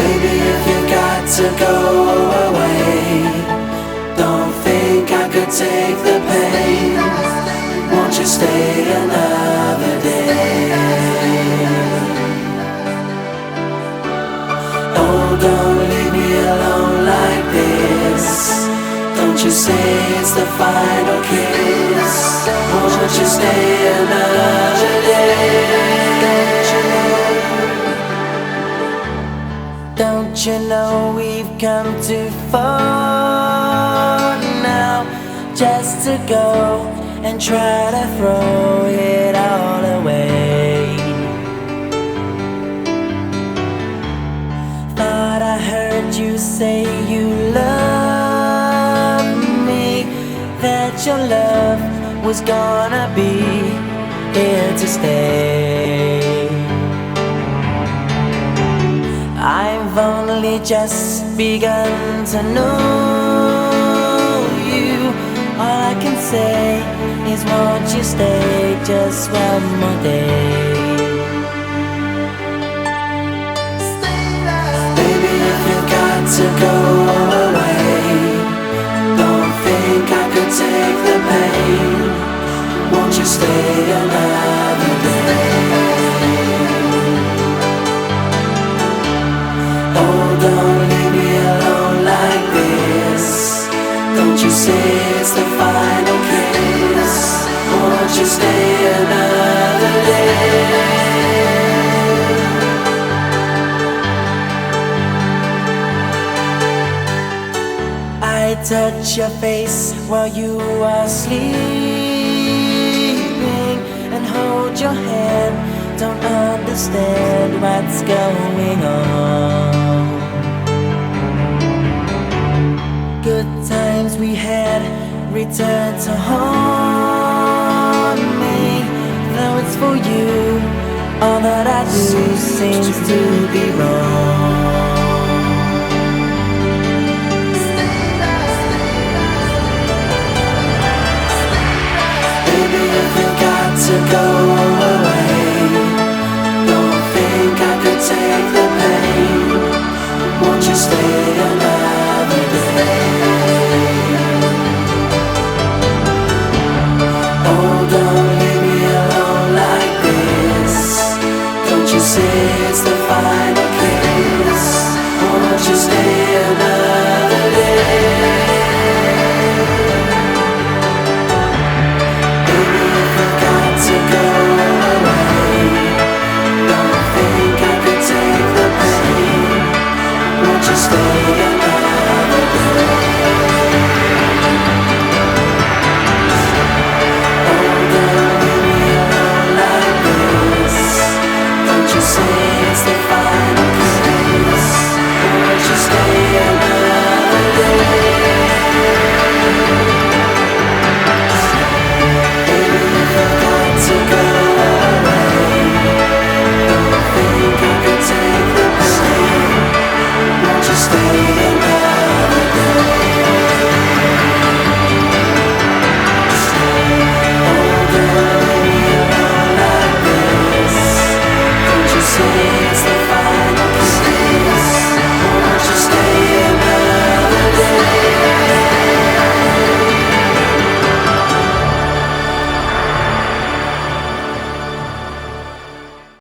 Baby, if you've got to go away, don't think I could take the pain. Won't you stay another day? Oh, don't leave me alone like this. Don't you say it's the final kiss. Won't you stay another day? Don't you know we've come too far now just to go and try to throw it all away? Thought I heard you say you love me, that your love was gonna be here to stay. I've only just begun to know you. All I can say is won't you stay just one more day? Baby, if you've got to go away, don't think I could take the pain. Won't you stay another day? Don't leave me alone like this. Don't you say it's the final kiss. Won't you stay another day? I touch your face while you are sleeping and hold your hand. Don't understand what's going on. Good times we had return to haunt me. Though it's for you, all that I do seems to be wrong. Baby, if you've got to go away, don't think I could take the pain. Won't you stay another day? Don't leave me alone like this. Don't you say it's the final kiss.